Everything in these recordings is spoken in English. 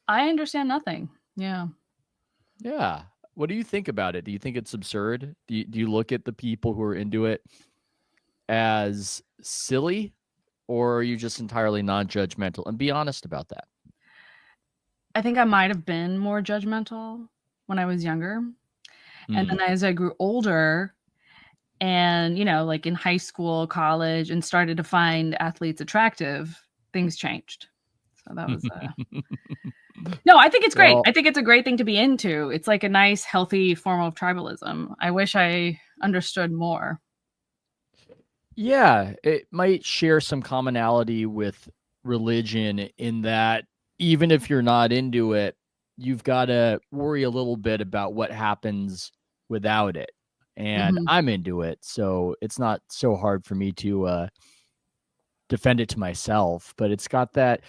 I understand nothing. Yeah. Yeah. What do you think about it? Do you think it's absurd? Do you look at the people who are into it as silly, or are you just entirely non-judgmental? And be honest about that. I think I might have been more judgmental when I was younger. And then as I grew older and, like in high school, college, and started to find athletes attractive, things changed. So that was No, I think it's great. Well, I think it's a great thing to be into. It's like a nice, healthy form of tribalism. I wish I understood more. yeah, it might share some commonality with religion in that even if you're not into it, you've got to worry a little bit about what happens without it. And Mhm. I'm into it, so it's not so hard for me to defend it to myself, but it's got that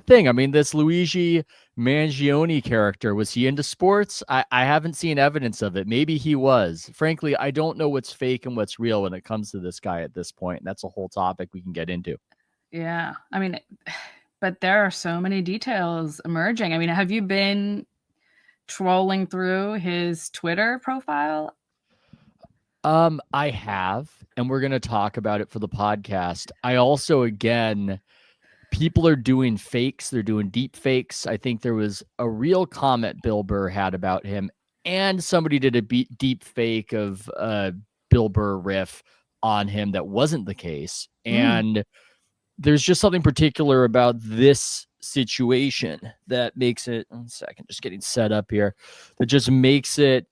thing. I mean, this Luigi Mangione character, was he into sports? I haven't seen evidence of it. Maybe he was. Frankly, I don't know what's fake and what's real when it comes to this guy at this point. And that's a whole topic we can get into. Yeah. I mean, but there are so many details emerging. I mean, have you been trolling through his Twitter profile? I have, and we're gonna talk about it for the podcast. I also, again, people are doing fakes. They're doing deep fakes. I think there was a real comment Bill Burr had about him, and somebody did a deep fake of Bill Burr riff on him that wasn't the case. Mm. And there's just something particular about this situation that makes it, 1 second, just getting set up here, that just makes it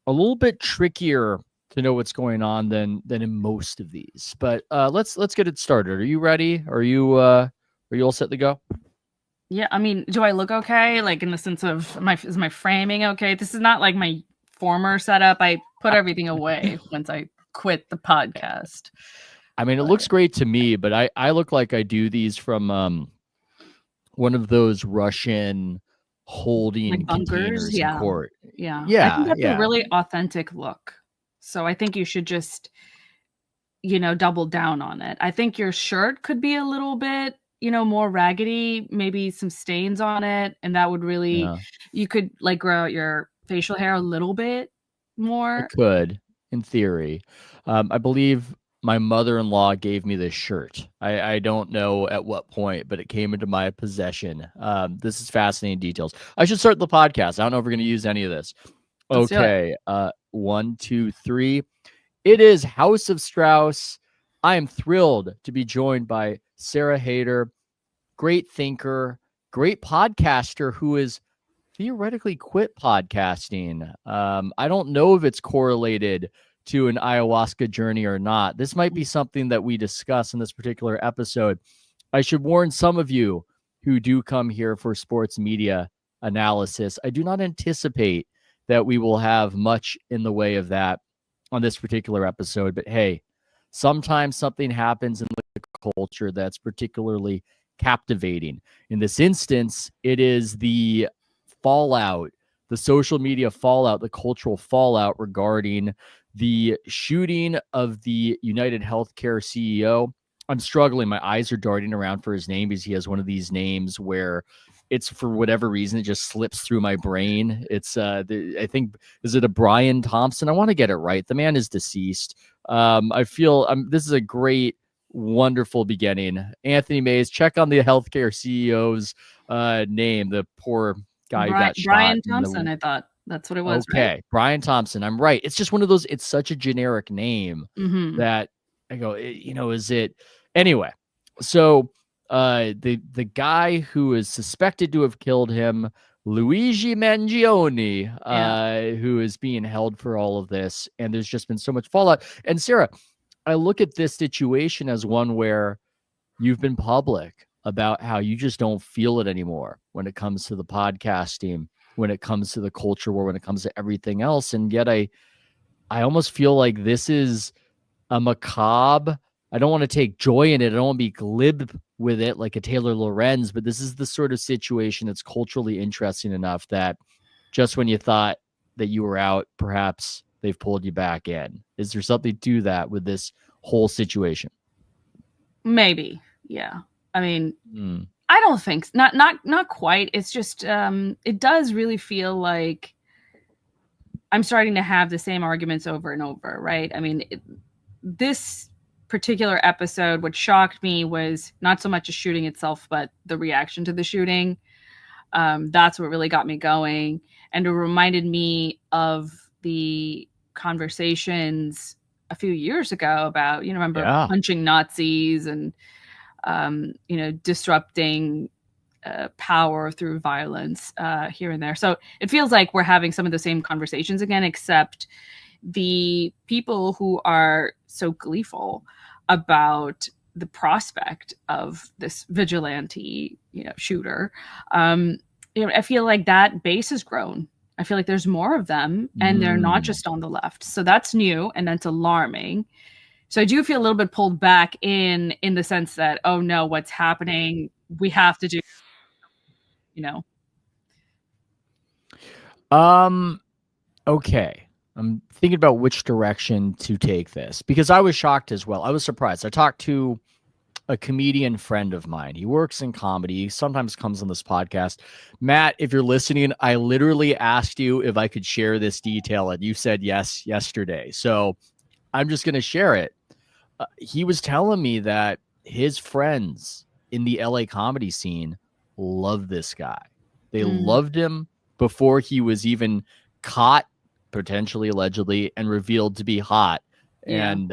a little bit trickier to know what's going on than in most of these. But let's get it started. Are you ready? Are you all set to go? Yeah, I mean, do I look okay? Like in the sense of is my framing okay? This is not like my former setup. I put everything away once I quit the podcast. I mean, it But looks great to me, but I look like I do these from one of those Russian holding like bunkers, containers in yeah. court. Yeah. I think Yeah, that's a yeah. really authentic look. So I think you should just, double down on it. I think your shirt could be a little bit, more raggedy, maybe some stains on it, and that would really Yeah. you could like grow out your facial hair a little bit I more. could, in theory. I believe my mother-in-law gave me this shirt. I don't know at what point, but it came into my possession. This is fascinating details. I should start the podcast. I don't know if we're going to use any of this. Let's do it. Okay. 1, 2, 3. It is House of Strauss. I am thrilled to be joined by Sarah Haider, great thinker, great podcaster who is theoretically quit podcasting. I don't know if it's correlated to an ayahuasca journey or not. This might be something that we discuss in this particular episode. I should warn some of you who do come here for sports media analysis. I do not anticipate that we will have much in the way of that on this particular episode. But hey, sometimes something happens in the culture that's particularly captivating. In this instance, it is the fallout, the social media fallout, the cultural fallout regarding the shooting of the UnitedHealthcare CEO. I'm struggling. My eyes are darting around for his name because he has one of these names where it's, for whatever reason, it just slips through my brain. It's I think, is it a Brian Thompson? I want to get it right. The man is deceased. I feel this is a great, wonderful beginning. Anthony Mays, check on the healthcare CEO's name. The poor guy who got shot Brian in Thompson, the. I thought that's what it was, right? Okay, Brian Thompson. I'm right. It's just one of those. It's such a generic name Mhm. that I go, is it anyway? So the guy who is suspected to have killed him, Luigi Mangione, Yeah. who is being held for all of this, and there's just been so much fallout. And Sarah, I look at this situation as one where you've been public about how you just don't feel it anymore when it comes to the podcasting, when it comes to the culture war, when it comes to everything else. And yet I almost feel like this is a macabre. I don't want to take joy in it. I don't want to be glib with it like a Taylor Lorenz, but this is the sort of situation that's culturally interesting enough that just when you thought that you were out, perhaps they've pulled you back in. Is there something to that with this whole situation? Maybe. Yeah. I mean, Hmm. I don't think not quite. It's just it does really feel like I'm starting to have the same arguments over and over, right? I mean, this particular episode, what shocked me was not so much the shooting itself, but the reaction to the shooting. That's what really got me going. And it reminded me of the conversations a few years ago about, remember Yeah. punching Nazis and, disrupting power through violence here and there. So it feels like we're having some of the same conversations again, except the people who are so gleeful about the prospect of this vigilante, shooter. I feel like that base has grown. I feel like there's more of them, and they're not Mm. just on the left. So that's new, and that's alarming. So I do feel a little bit pulled back in the sense that, oh no, what's happening? We have to do, you know. Okay. I'm thinking about which direction to take this because I was shocked as well. I was surprised. I talked to a comedian friend of mine. He works in comedy. He sometimes comes on this podcast. Matt, if you're listening, I literally asked you if I could share this detail and you said yes yesterday. So I'm just going to share it. He was telling me that his friends in the LA comedy scene love this guy. They loved him before he was even caught, potentially, allegedly, and revealed to be hot. Yeah. And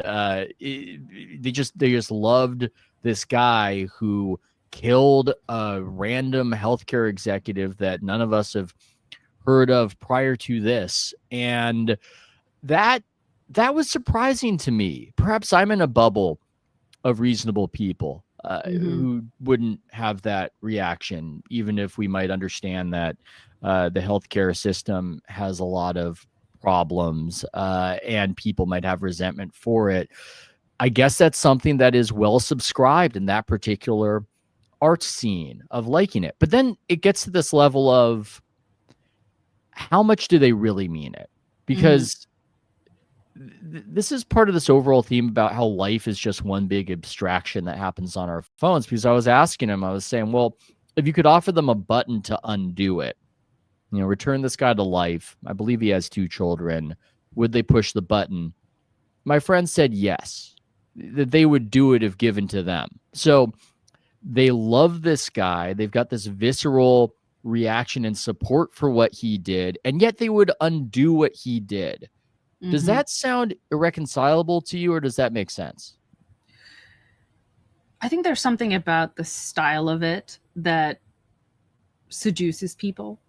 they just loved this guy who killed a random healthcare executive that none of us have heard of prior to this. And that was surprising to me. Perhaps I'm in a bubble of reasonable people who wouldn't have that reaction, even if we might understand that the healthcare system has a lot of problems and people might have resentment for it. I guess that's something that is well subscribed in that particular art scene of liking it. But then it gets to this level of how much do they really mean it? Because this is part of this overall theme about how life is just one big abstraction that happens on our phones. Because I was asking him, I was saying, well, if you could offer them a button to undo it, return this guy to life. I believe he has 2 children. Would they push the button? My friend said yes, that they would do it if given to them. So they love this guy. They've got this visceral reaction and support for what he did, and yet they would undo what he did. Does that sound irreconcilable to you, or does that make sense? I think there's something about the style of it that seduces people.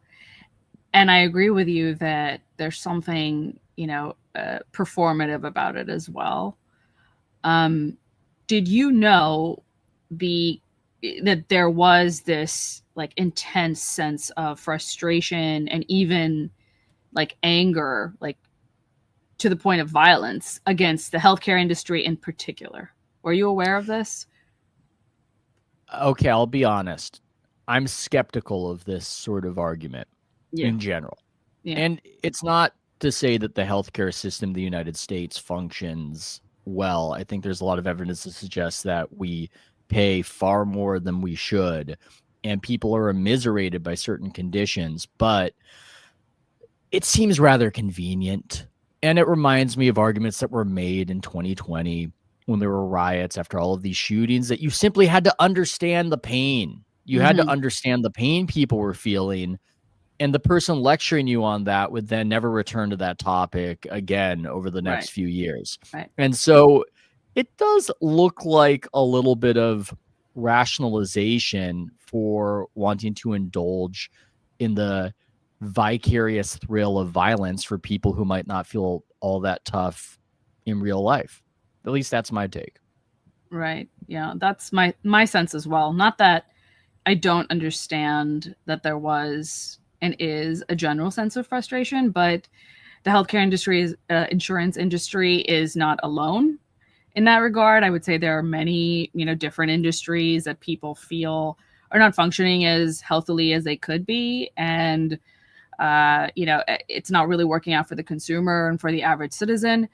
And I agree with you that there's something, performative about it as well. Did you know that there was this like intense sense of frustration and even like anger, like to the point of violence against the healthcare industry in particular? Were you aware of this? Okay, I'll be honest. I'm skeptical of this sort of argument in general. Yeah. And it's not to say that the healthcare system in the United States functions well. I think there's a lot of evidence to suggest that we pay far more than we should, and people are immiserated by certain conditions, but it seems rather convenient. And it reminds me of arguments that were made in 2020 when there were riots after all of these shootings, that you simply had to understand the pain. You had to understand the pain people were feeling. And the person lecturing you on that would then never return to that topic again over the next few years. Right. And so it does look like a little bit of rationalization for wanting to indulge in the vicarious thrill of violence for people who might not feel all that tough in real life. At least that's my take. Right. Yeah, that's my sense as well. Not that I don't understand that there was and is a general sense of frustration, but the healthcare industry, insurance industry is not alone in that regard. I would say there are many, different industries that people feel are not functioning as healthily as they could be. And, it's not really working out for the consumer and for the average citizen.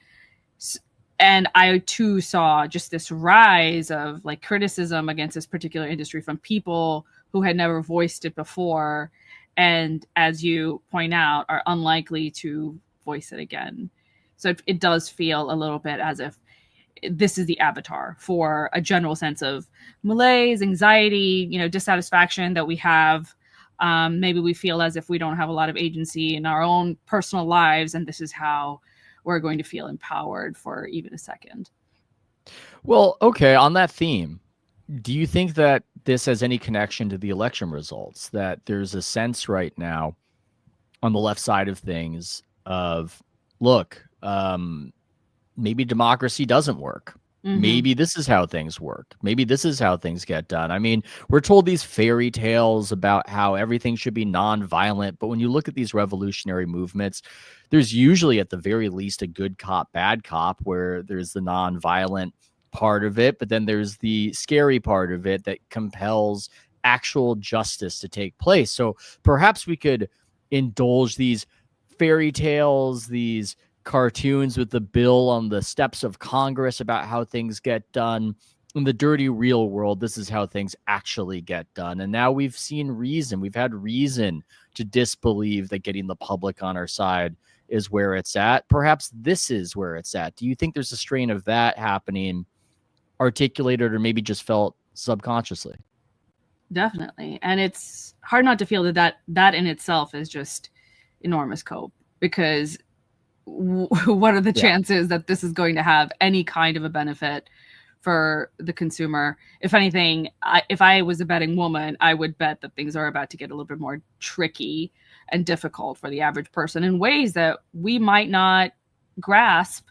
And I too saw just this rise of like criticism against this particular industry from people who had never voiced it before, and as you point out, are unlikely to voice it again. So it does feel a little bit as if this is the avatar for a general sense of malaise, anxiety, dissatisfaction that we have. Maybe we feel as if we don't have a lot of agency in our own personal lives, and this is how we're going to feel empowered for even a second. Well, okay, on that theme, do you think that this has any connection to the election results? That there's a sense right now on the left side of things of, look, maybe democracy doesn't work. Mm-hmm. Maybe this is how things work. Maybe this is how things get done. I mean, we're told these fairy tales about how everything should be nonviolent, but when you look at these revolutionary movements, there's usually at the very least a good cop, bad cop, where there's the nonviolent part of it, but then there's the scary part of it that compels actual justice to take place. So perhaps we could indulge these fairy tales, these cartoons with the bill on the steps of Congress about how things get done. In the dirty real world, this is how things actually get done. And now we've had reason to disbelieve that getting the public on our side is where it's at. Perhaps this is where it's at. Do you think there's a strain of that happening, articulated or maybe just felt subconsciously? Definitely. And it's hard not to feel that in itself is just enormous cope, because what are the chances that this is going to have any kind of a benefit for the consumer? If anything, if I was a betting woman, I would bet that things are about to get a little bit more tricky and difficult for the average person in ways that we might not grasp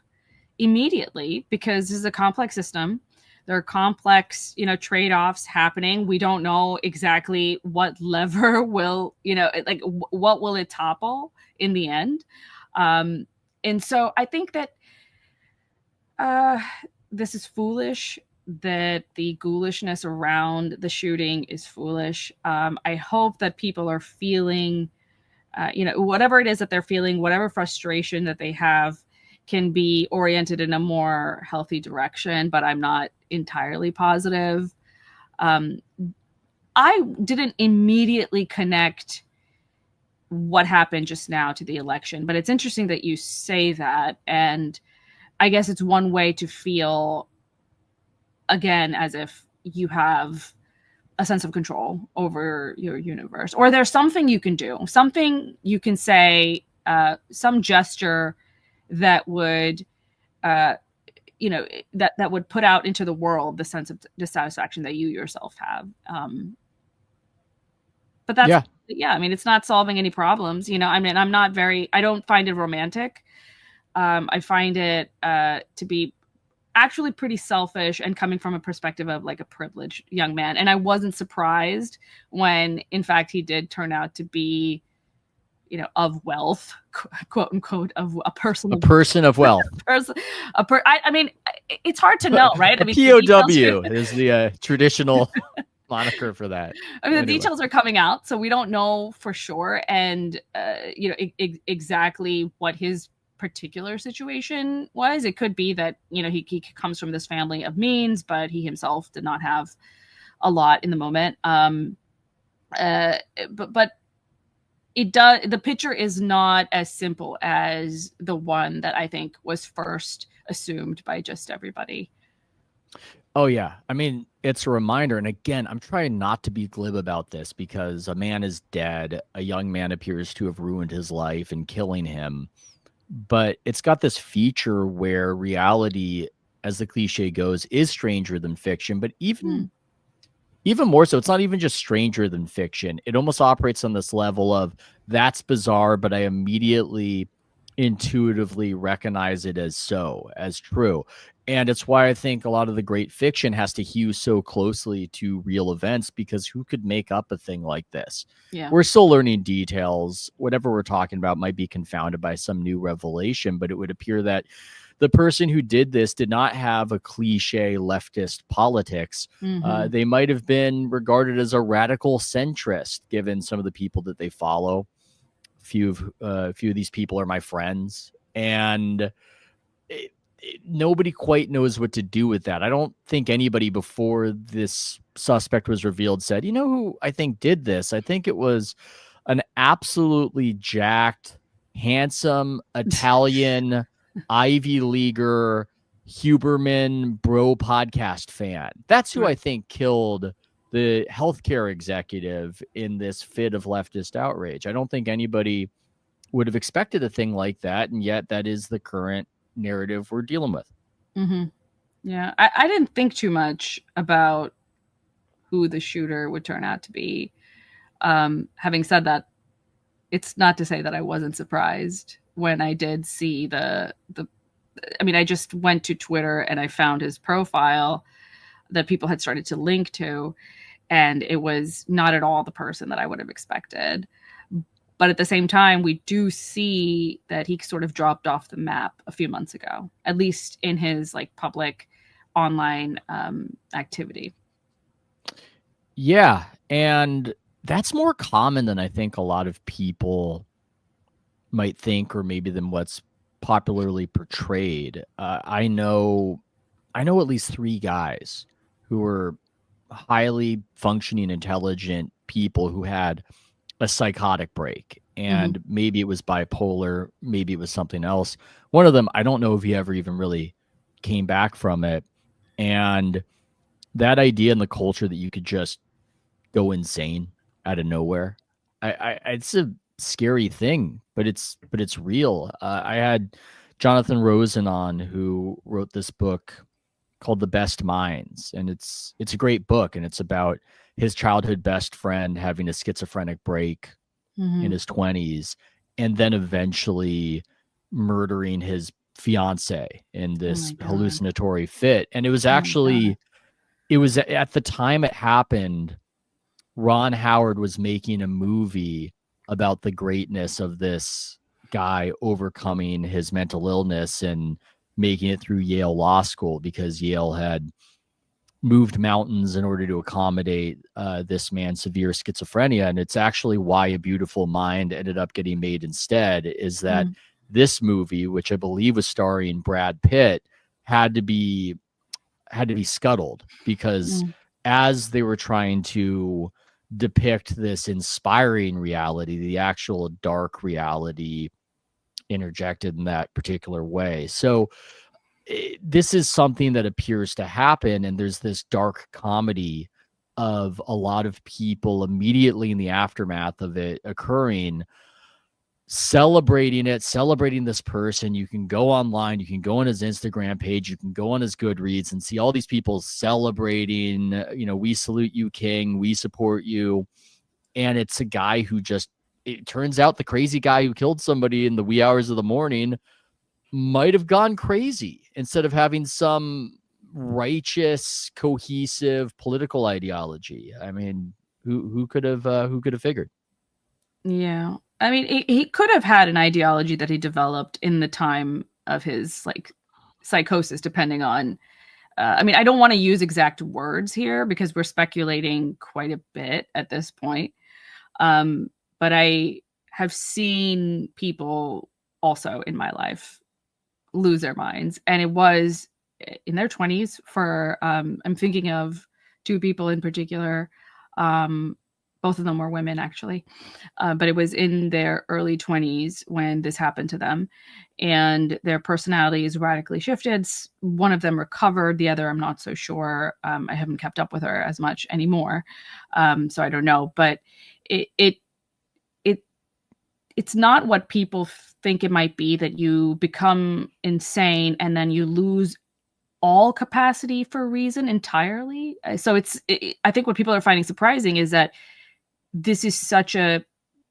immediately, because this is a complex system. There are complex, trade-offs happening. We don't know exactly what lever will, what will it topple in the end. And so I think that this is foolish, that the ghoulishness around the shooting is foolish. I hope that people are feeling, whatever it is that they're feeling, whatever frustration that they have, can be oriented in a more healthy direction, but I'm not entirely positive. I didn't immediately connect what happened just now to the election, but it's interesting that you say that. And I guess it's one way to feel, again, as if you have a sense of control over your universe, or there's something you can do, something you can say, some gesture that would, that would put out into the world the sense of dissatisfaction that you yourself have. But that's, I mean, it's not solving any problems, I mean, I don't find it romantic. I find it to be actually pretty selfish, and coming from a perspective of like a privileged young man. And I wasn't surprised when, in fact, he did turn out to be, of wealth, quote unquote, of a person of wealth. I mean, it's hard to know, right? I mean, POW is the traditional moniker for that. I mean, the details are coming out, so we don't know for sure, and exactly what his particular situation was. It could be that he comes from this family of means, but he himself did not have a lot in the moment. But the picture is not as simple as the one that I think was first assumed by just everybody. Oh, yeah. I mean, it's a reminder. And again, I'm trying not to be glib about this, because a man is dead. A young man appears to have ruined his life and killing him. But it's got this feature where reality, as the cliche goes, is stranger than fiction. But even more so, it's not even just stranger than fiction. It almost operates on this level of, that's bizarre, but I immediately intuitively recognize it as true. And it's why I think a lot of the great fiction has to hew so closely to real events, because who could make up a thing like this? Yeah. We're still learning details. Whatever we're talking about might be confounded by some new revelation, but it would appear that the person who did this did not have a cliche leftist politics. Mm-hmm. They might have been regarded as a radical centrist, given some of the people that they follow. A few of these people are my friends, and nobody quite knows what to do with that. I don't think anybody before this suspect was revealed said, you know who I think did this? I think it was an absolutely jacked, handsome Italian Ivy Leaguer Huberman bro podcast fan. That's who I Right. think killed the healthcare executive in this fit of leftist outrage. I don't think anybody would have expected a thing like that, and yet that is the current narrative we're dealing with. Mm-hmm. Yeah, I didn't think too much about who the shooter would turn out to be. Having said that, it's not to say that I wasn't surprised when I did see the. I mean, I just went to Twitter and I found his profile that people had started to link to, and it was not at all the person that I would have expected. But at the same time, we do see that he sort of dropped off the map a few months ago, at least in his like public online activity. Yeah, and that's more common than I think a lot of people might think, or maybe than what's popularly portrayed. I know at least three guys who were highly functioning, intelligent people who had a psychotic break. Mm-hmm. And maybe it was bipolar, maybe it was something else. One of them, I don't know if he ever even really came back from it. And that idea in the culture that you could just go insane out of nowhere, it's a scary thing, but it's real. I had Jonathan Rosen on, who wrote this book called The Best Minds, and it's a great book, and it's about his childhood best friend having a schizophrenic break in Mm-hmm. his 20s, and then eventually murdering his fiance in Oh my this god. hallucinatory fit. And it was Oh my god. actually, it was at the time it happened, Ron Howard was making a movie about the greatness of this guy overcoming his mental illness and making it through Yale Law School, because Yale had moved mountains in order to accommodate this man's severe schizophrenia. And it's actually why A Beautiful Mind ended up getting made instead, is that Mm, this movie, which I believe was starring Brad Pitt, had to be scuttled, because mm, as they were trying to depict this inspiring reality, the actual dark reality interjected in that particular way. So this is something that appears to happen, and there's this dark comedy of a lot of people immediately in the aftermath of it occurring, celebrating it, celebrating this person. You can go online, you can go on his Instagram page, you can go on his Goodreads and see all these people celebrating, we salute you, King, we support you. And it's a guy who just, it turns out the crazy guy who killed somebody in the wee hours of the morning might have gone crazy instead of having some righteous, cohesive political ideology. I mean, who could have figured? yeah. I mean, he could have had an ideology that he developed in the time of his like psychosis, depending on. I mean, I don't want to use exact words here because we're speculating quite a bit at this point. Um, but I have seen people also in my life lose their minds, and it was in their 20s for I'm thinking of two people in particular. um Both of them were women, actually, but it was in their early 20s when this happened to them, and their personalities radically shifted. One of them recovered, the other I'm not so sure. I haven't kept up with her as much anymore, so I don't know. But it it it it's not what people think it might be, that you become insane and then you lose all capacity for reason entirely. So I think what people are finding surprising is that this is such a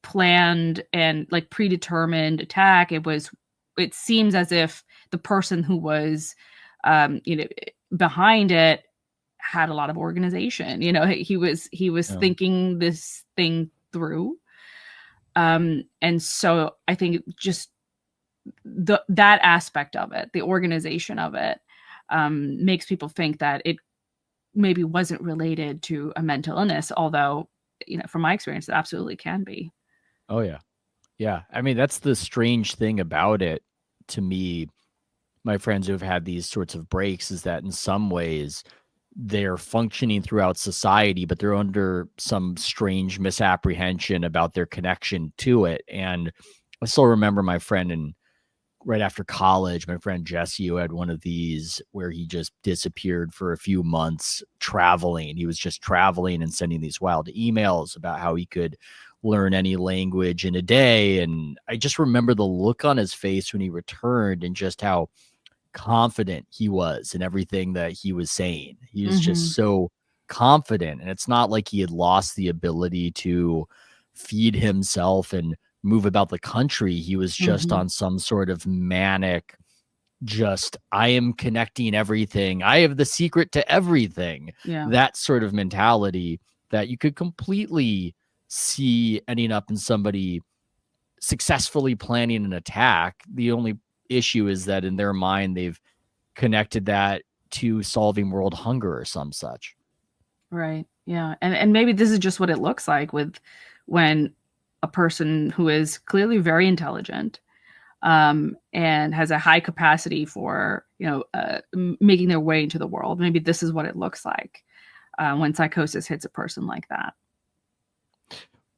planned and like predetermined attack. It seems as if the person who was you know behind it had a lot of organization. He was Um, thinking this thing through. And so I think just that aspect of it, the organization of it, makes people think that it maybe wasn't related to a mental illness, although, from my experience, it absolutely can be. oh yeah. Yeah. I mean, that's the strange thing about it to me, my friends who have had these sorts of breaks is that in some ways they're functioning throughout society, but they're under some strange misapprehension about their connection to it. And I still remember my friend in right after college, my friend Jesse, who had one of these where he just disappeared for a few months traveling. He was just traveling and sending these wild emails about how he could learn any language in a day. And I just remember the look on his face when he returned and just how confident he was in everything that he was saying. He was Mm-hmm. just so confident. And it's not like he had lost the ability to feed himself and move about the country. He was just Mm-hmm. on some sort of manic, just, I am connecting everything. I have the secret to everything. Yeah. That sort of mentality that you could completely see ending up in somebody successfully planning an attack. The only issue is that in their mind, they've connected that to solving world hunger or some such. Right. Yeah. And maybe this is just what it looks like with when a person who is clearly very intelligent, and has a high capacity for, making their way into the world. Maybe this is what it looks like when psychosis hits a person like that.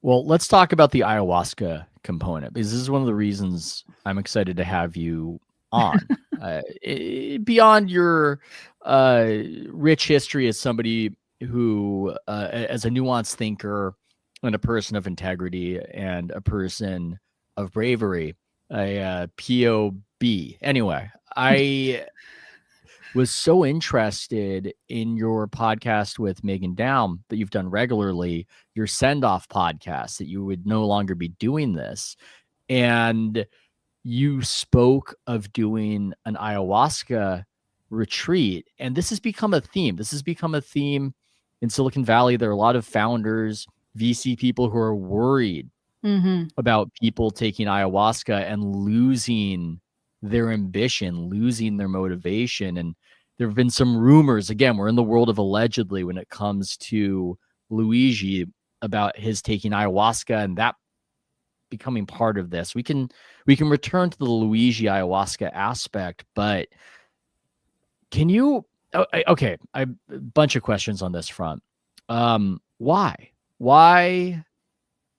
Well, let's talk about the ayahuasca component, because this is one of the reasons I'm excited to have you on. Beyond your rich history as somebody who, as a nuanced thinker and a person of integrity and a person of bravery, a POB. Anyway, I was so interested in your podcast with Megan Down that you've done regularly, your send off podcast, that you would no longer be doing this. And you spoke of doing an ayahuasca retreat. And this has become a theme. This has become a theme in Silicon Valley. There are a lot of founders, VC people who are worried Mm-hmm. about people taking ayahuasca and losing their ambition, losing their motivation. And there have been some rumors, again, we're in the world of allegedly when it comes to Luigi, about his taking ayahuasca and that becoming part of this. We can return to the Luigi ayahuasca aspect, but can you okay, a bunch of questions on this front. Why?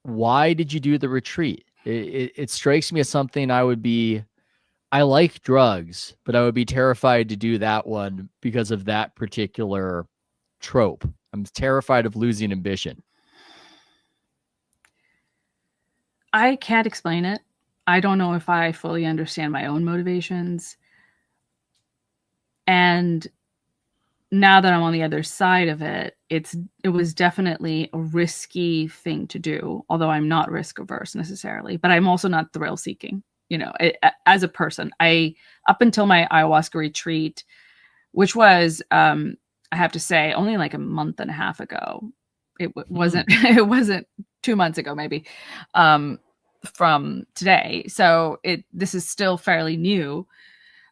Why did you do the retreat? It strikes me as something I like drugs, but I would be terrified to do that one because of that particular trope. I'm terrified of losing ambition. I can't explain it. I don't know if I fully understand my own motivations. And now that I'm on the other side of it, it was definitely a risky thing to do, although I'm not risk averse necessarily, but I'm also not thrill seeking. As a person, I up until my ayahuasca retreat, which was I have to say only like a month and a half ago. Wasn't it wasn't 2 months ago maybe, from today. So this is still fairly new.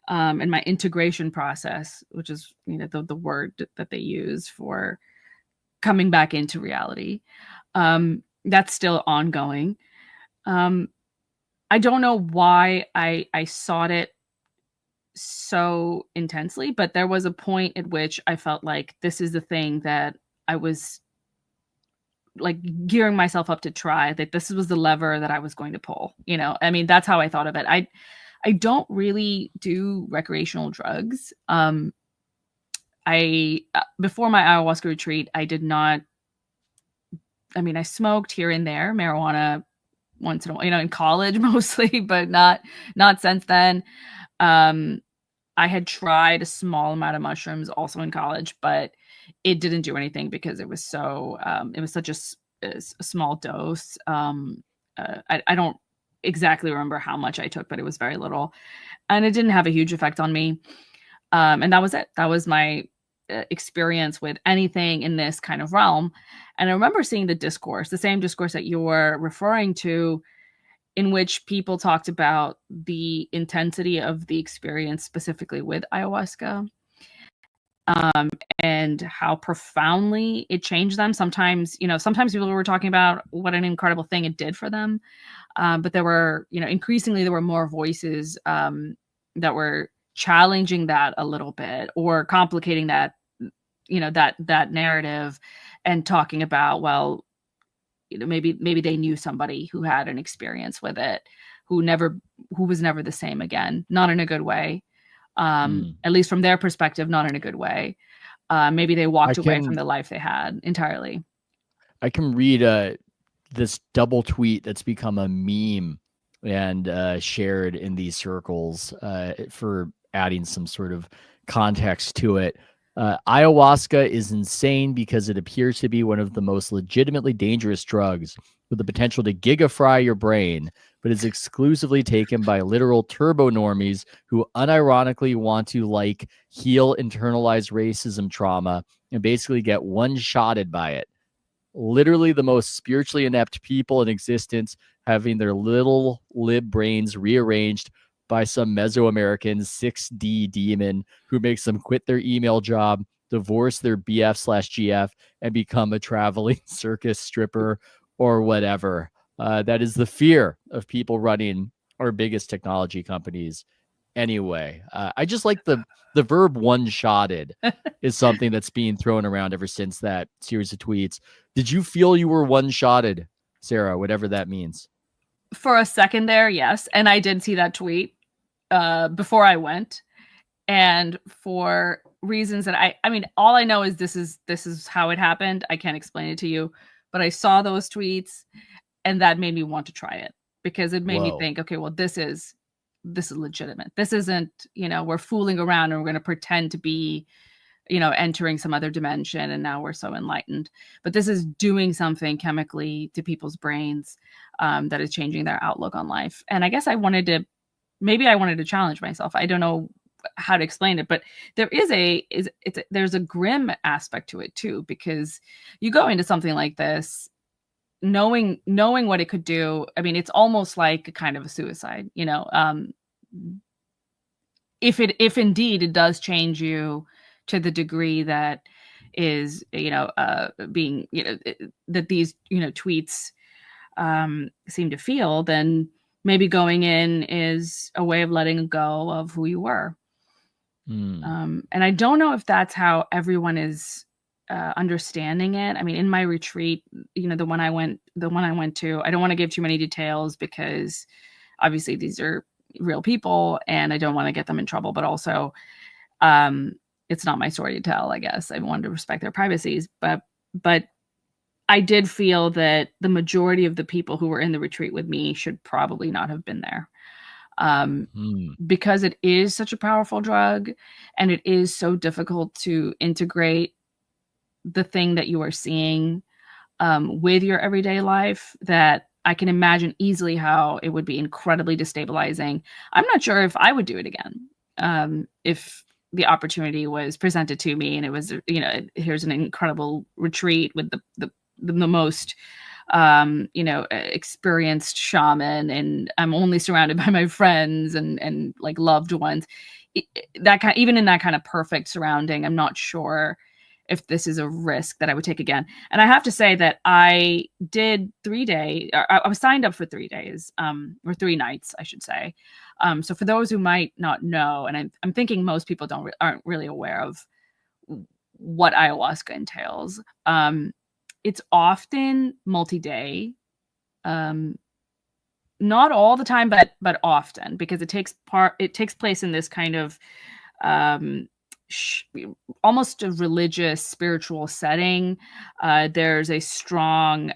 And my integration process, which is the word that they use for coming back into reality, that's still ongoing. I don't know why I sought it so intensely, but there was a point at which I felt like this is the thing that I was like gearing myself up to try, that this was the lever that I was going to pull. I mean, that's how I thought of it. I don't really do recreational drugs. I before my ayahuasca retreat, I did not. I mean, I smoked here and there marijuana once in a while, in college mostly, but not since then. Um, I had tried a small amount of mushrooms also in college, but it didn't do anything because it was it was such a small dose. I don't exactly remember how much I took, but it was very little, and it didn't have a huge effect on me. And that was it. That was my experience with anything in this kind of realm. And I remember seeing the same discourse that you're referring to, in which people talked about the intensity of the experience specifically with ayahuasca, and how profoundly it changed them. Sometimes people were talking about what an incredible thing it did for them. But there were, increasingly there were more voices that were challenging that a little bit or complicating that, that narrative, and talking about, well, maybe they knew somebody who had an experience with it, who was never the same again, not in a good way. At least from their perspective, not in a good way. Maybe they I walked away from can the life they had entirely. I can read this double tweet that's become a meme and shared in these circles for adding some sort of context to it. Ayahuasca is insane because it appears to be one of the most legitimately dangerous drugs with the potential to gigafry your brain, but is exclusively taken by literal turbo normies who unironically want to heal internalized racism trauma and basically get one-shotted by it. Literally the most spiritually inept people in existence, having their little lib brains rearranged by some Mesoamerican 6D demon who makes them quit their email job, divorce their BF/GF, and become a traveling circus stripper or whatever. That is the fear of people running our biggest technology companies. Anyway, I just like the verb one-shotted is something that's being thrown around ever since that series of tweets. Did you feel you were one-shotted, Sarah, whatever that means? For a second there, yes. And I did see that tweet before I went. And for reasons that I mean, all I know is this is how it happened. I can't explain it to you, but I saw those tweets and that made me want to try it, because it made me Whoa. think, okay, well, this is legitimate. This isn't, we're fooling around and we're going to pretend to be, entering some other dimension and now we're so enlightened. But this is doing something chemically to people's brains that is changing their outlook on life. And I guess I wanted to challenge myself. I don't know how to explain it, but there's a grim aspect to it too, because you go into something like this knowing what it could do. I mean, it's almost like a kind of a suicide, if indeed it does change you to the degree that is, being, that these, tweets seem to feel, then maybe going in is a way of letting go of who you were. And I don't know if that's how everyone is understanding it. I mean, in my retreat, the one I went to, I don't want to give too many details because obviously these are real people and I don't want to get them in trouble, but also it's not my story to tell, I guess. I wanted to respect their privacies, but I did feel that the majority of the people who were in the retreat with me should probably not have been there. Because it is such a powerful drug and it is so difficult to integrate the thing that you are seeing with your everyday life, that I can imagine easily how it would be incredibly destabilizing. I'm not sure if I would do it again. If the opportunity was presented to me and it was, here's an incredible retreat with the most experienced shaman, and I'm only surrounded by my friends and like loved ones. Even in that kind of perfect surrounding, I'm not sure if this is a risk that I would take again. And I have to say that I did 3 days. I was signed up for 3 days, or 3 nights, I should say. So for those who might not know, and I'm thinking most people aren't really aware of what ayahuasca entails. It's often multi-day, not all the time, but often, because it takes place in this kind of almost a religious, spiritual setting. There's a strong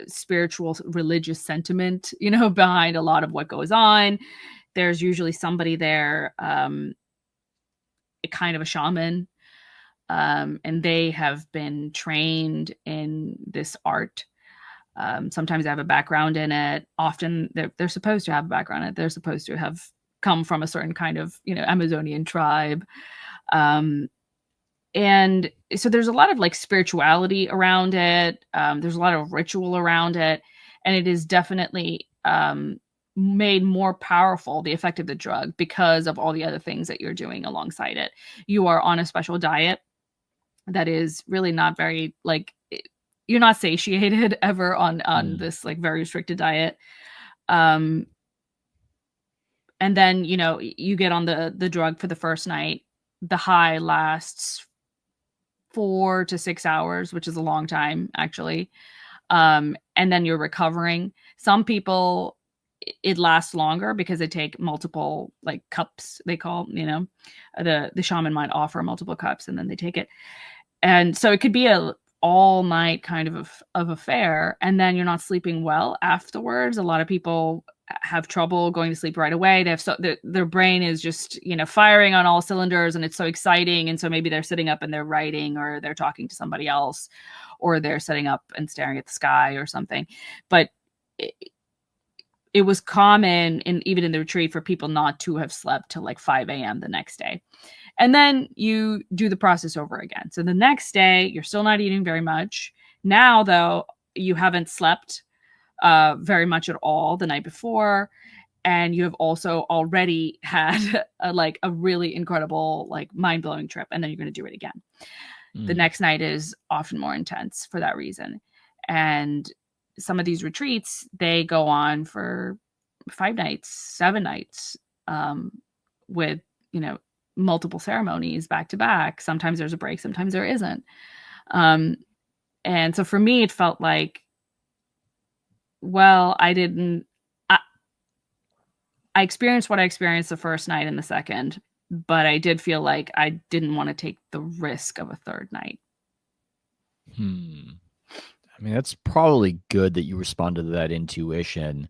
spiritual, religious sentiment, behind a lot of what goes on. There's usually somebody there, a kind of a shaman, and they have been trained in this art. Sometimes they have a background in it. Often they're supposed to have a background in it. They're supposed to have come from a certain kind of, Amazonian tribe. And so there's a lot of like spirituality around it. There's a lot of ritual around it. And it is definitely made more powerful, the effect of the drug, because of all the other things that you're doing alongside it. You are on a special diet that is really not very, like, you're not satiated ever on this like very restricted diet. And then, you get on the drug for the first night. The high lasts 4 to 6 hours, which is a long time, actually. And then you're recovering. Some people, it lasts longer because they take multiple like cups, they call, the shaman might offer multiple cups and then they take it. And so it could be a all night kind of affair, and then you're not sleeping well afterwards. A lot of people have trouble going to sleep right away. They have their brain is just firing on all cylinders, and it's so exciting. And so maybe they're sitting up and they're writing, or they're talking to somebody else, or they're sitting up and staring at the sky or something. But it was common, even in the retreat, for people not to have slept till like 5 a.m. the next day. And then you do the process over again. So the next day, you're still not eating very much. Now, though, you haven't slept very much at all the night before. And you have also already had a really incredible, like mind-blowing trip. And then you're going to do it again. The next night is often more intense for that reason. And some of these retreats, they go on for 5 nights, 7 nights, with, multiple ceremonies back to back. Sometimes there's a break, sometimes there isn't. And so for me, it felt like, well, I experienced what I experienced the first night and the second, but I did feel like I didn't want to take the risk of a third night. I mean, that's probably good that you responded to that intuition.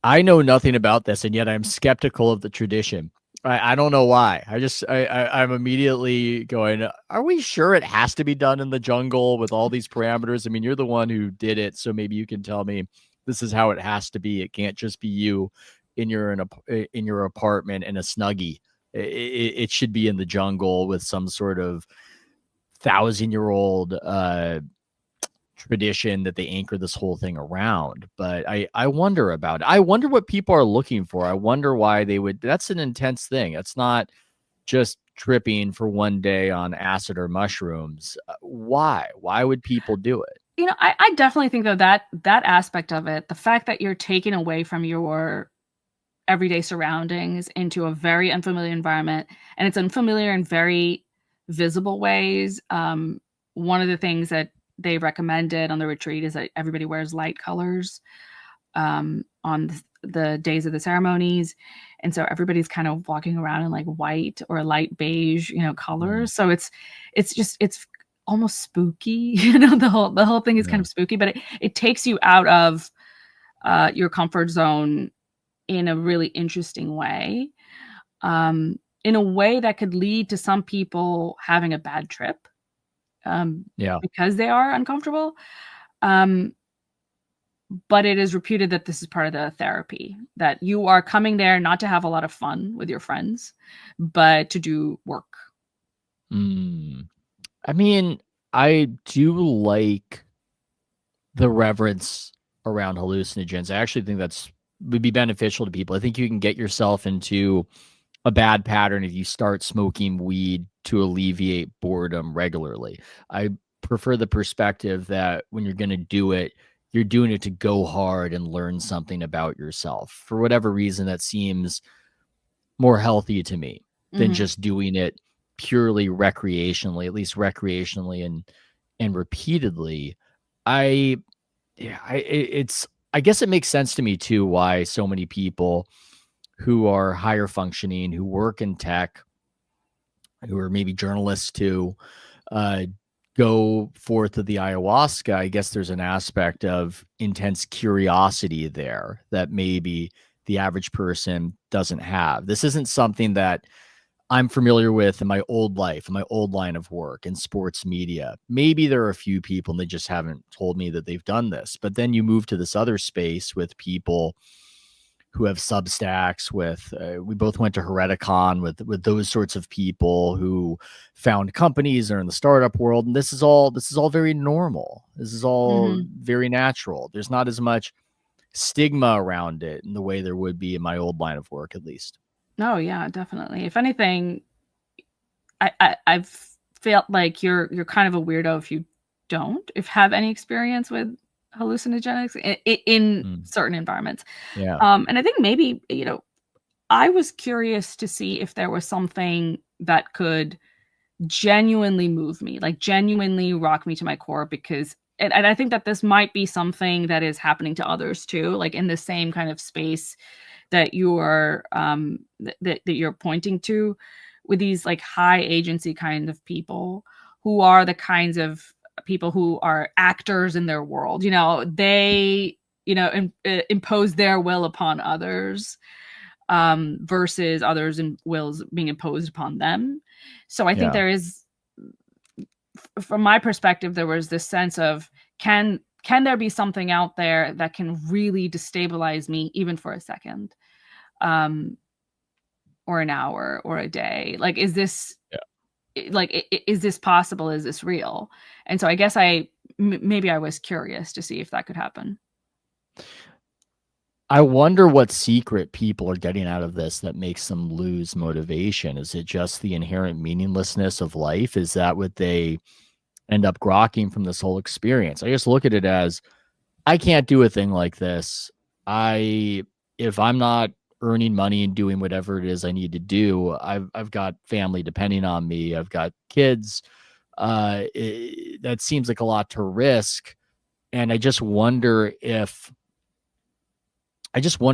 I know nothing about this, and yet I'm skeptical of the tradition. I don't know why. I'm immediately going, are we sure it has to be done in the jungle with all these parameters? I mean, you're the one who did it, so maybe you can tell me this is how it has to be. It can't just be you in your apartment in a Snuggie. It should be in the jungle with some sort of 1,000-year-old tradition that they anchor this whole thing around. But I wonder about it. I wonder what people are looking for. I wonder why they would. That's an intense thing. It's not just tripping for one day on acid or mushrooms. Why would people do it? I definitely think, though, that aspect of it, the fact that you're taken away from your everyday surroundings into a very unfamiliar environment, and it's unfamiliar in very visible ways. One of the things that they recommended on the retreat is that everybody wears light colors on the days of the ceremonies. And so everybody's kind of walking around in like white or light beige, colors. So it's almost spooky. The whole thing is kind of spooky, but it takes you out of your comfort zone in a really interesting way. In a way that could lead to some people having a bad trip. Because they are uncomfortable. But it is reputed that this is part of the therapy, that you are coming there not to have a lot of fun with your friends, but to do work. I mean, I do like the reverence around hallucinogens. I actually think would be beneficial to people. I think you can get yourself into a bad pattern if you start smoking weed to alleviate boredom regularly. I prefer the perspective that when you're going to do it, you're doing it to go hard and learn something about yourself. For whatever reason, that seems more healthy to me than just doing it purely recreationally, at least recreationally and repeatedly. I guess it makes sense to me too why so many people who are higher functioning, who work in tech, who are maybe journalists too, go forth to the ayahuasca. I guess there's an aspect of intense curiosity there that maybe the average person doesn't have. This isn't something that I'm familiar with in my old life, in my old line of work in sports media. Maybe there are a few people and they just haven't told me that they've done this. But then you move to this other space with people who have Substacks, with we both went to Hereticon with those sorts of people who found companies or in the startup world, and this is all very normal. This is all very natural. There's not as much stigma around it in the way there would be in my old line of work, at least. Oh yeah, definitely. If anything, I've felt like you're kind of a weirdo if you have any experience with hallucinogenics in certain environments. Yeah. And I think maybe, I was curious to see if there was something that could genuinely move me, like genuinely rock me to my core, because and I think that this might be something that is happening to others too, like in the same kind of space that you're that you're pointing to, with these like high agency kind of people who are the kinds of people who are actors in their world. They impose their will upon others, versus others and wills being imposed upon them. So I think Yeah. there is, from my perspective, there was this sense of, can there be something out there that can really destabilize me even for a second, um, or an hour or a day? Like, is this like is this possible? Is this real? And so I guess maybe I was curious to see if that could happen. I wonder what secret people are getting out of this that makes them lose motivation. Is it just the inherent meaninglessness of life? Is that what they end up grokking from this whole experience? I just look at it as, I can't do a thing like this. If I'm not earning money and doing whatever it is I need to do, I've got family depending on me. I've got kids. That seems like a lot to risk. And I just wonder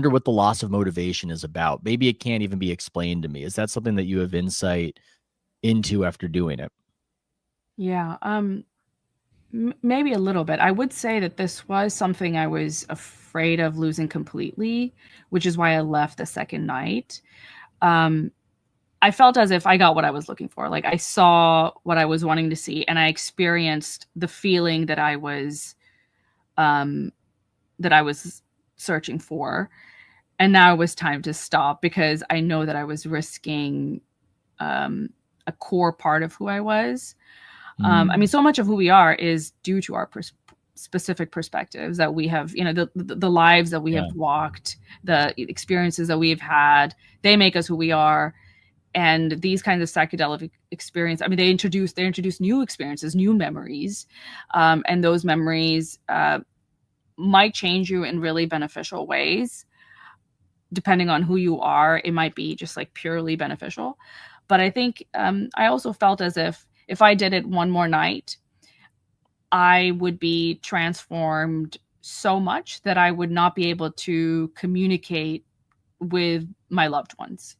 what the loss of motivation is about. Maybe it can't even be explained to me. Is that something that you have insight into after doing it? Yeah, maybe a little bit. I would say that this was something I was afraid of losing completely, which is why I left the second night. Um, I felt as if I got what I was looking for. Like, I saw what I was wanting to see, and I experienced the feeling um, that I was searching for. And now it was time to stop, because I know that I was risking, um, a core part of who I was. I mean, Mm, so much of who we are is due to our specific perspectives that we have, the lives that we yeah. have walked, the experiences that we've had. They make us who we are. And these kinds of psychedelic experience, I mean, they introduce new experiences, new memories, and those memories might change you in really beneficial ways. Depending on who you are, it might be just like purely beneficial. But I think, I also felt as if I did it one more night, I would be transformed so much that I would not be able to communicate with my loved ones,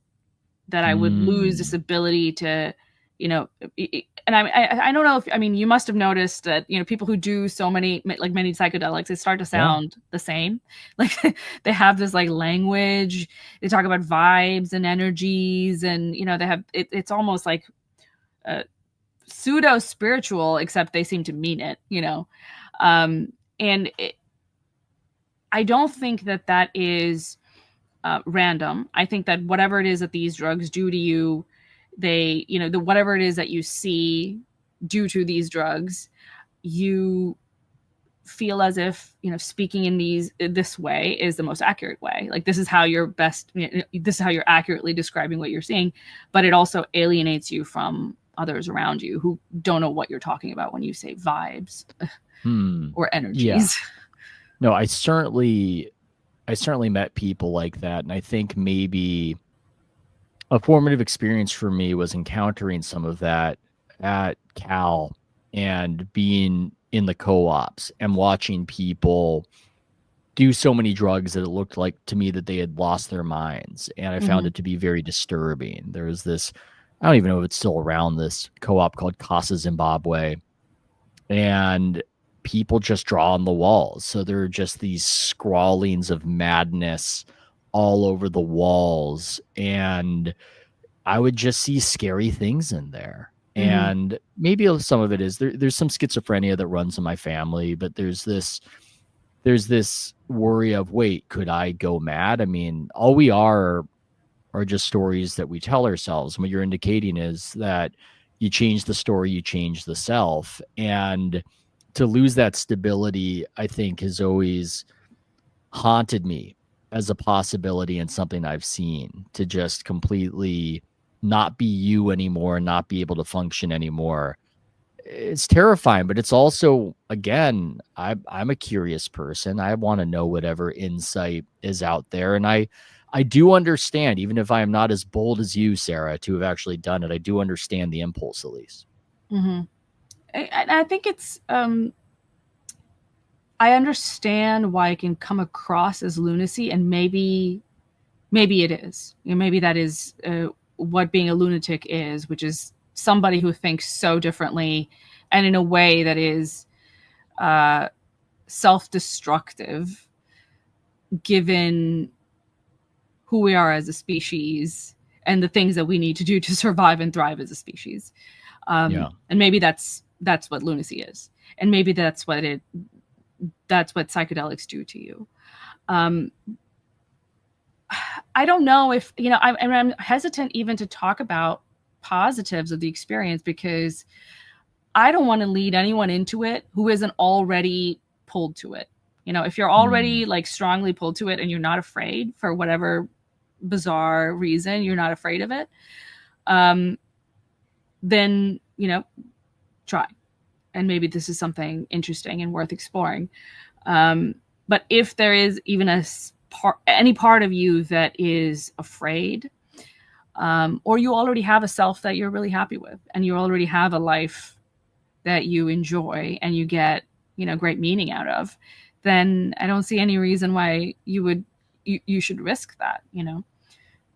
that I would lose this Mm, ability to, and I don't know if, I mean, you must have noticed that, people who do so many, like many psychedelics, they start to yeah. sound the same. Like, they have this like language, they talk about vibes and energies, and, they have, it's almost like, uh, pseudo spiritual, except they seem to mean it. Um, and I don't think that that is random. I think that whatever it is that these drugs do to you, whatever it is that you see due to these drugs, you feel as if, speaking this way is the most accurate way. Like, this is how this is how you're accurately describing what you're seeing, but it also alienates you from others around you who don't know what you're talking about when you say vibes Hmm. or Yeah. energies. No, I certainly met people like that. And I think maybe a formative experience for me was encountering some of that at Cal and being in the co-ops and watching people do so many drugs that it looked like to me that they had lost their minds. And I found Hmm. it to be very disturbing. There was this, I don't even know if it's still around, this co-op called Casa Zimbabwe. And people just draw on the walls. So there are just these scrawlings of madness all over the walls. And I would just see scary things in there. Hmm. And maybe some of it is there's some schizophrenia that runs in my family, but there's this worry of, wait, could I go mad? I mean, all we are just stories that we tell ourselves. And what you're indicating is that you change the story, you change the self. And to lose that stability, I think, has always haunted me as a possibility and something I've seen, to just completely not be you anymore and not be able to function anymore. It's terrifying, but it's also, again, I'm a curious person. I want to know whatever insight is out there, and I I do understand, even if I am not as bold as you, Sarah, to have actually done it, I do understand the impulse at least. Mm-hmm. I think it's I understand why it can come across as lunacy, and maybe it is. Maybe that is what being a lunatic is, which is somebody who thinks so differently and in a way that is uh, self-destructive, given who we are as a species and the things that we need to do to survive and thrive as a species. Yeah. And maybe that's what lunacy is, and maybe that's what psychedelics do to you. Um, I don't know if, I'm hesitant even to talk about positives of the experience, because I don't want to lead anyone into it who isn't already pulled to it. If you're already like strongly pulled to it and you're not afraid for whatever bizarre reason, you're not afraid of it, then, try. And maybe this is something interesting and worth exploring. But if there is even any part of you that is afraid, or you already have a self that you're really happy with, and you already have a life that you enjoy and you get, great meaning out of, then I don't see any reason why you should risk that.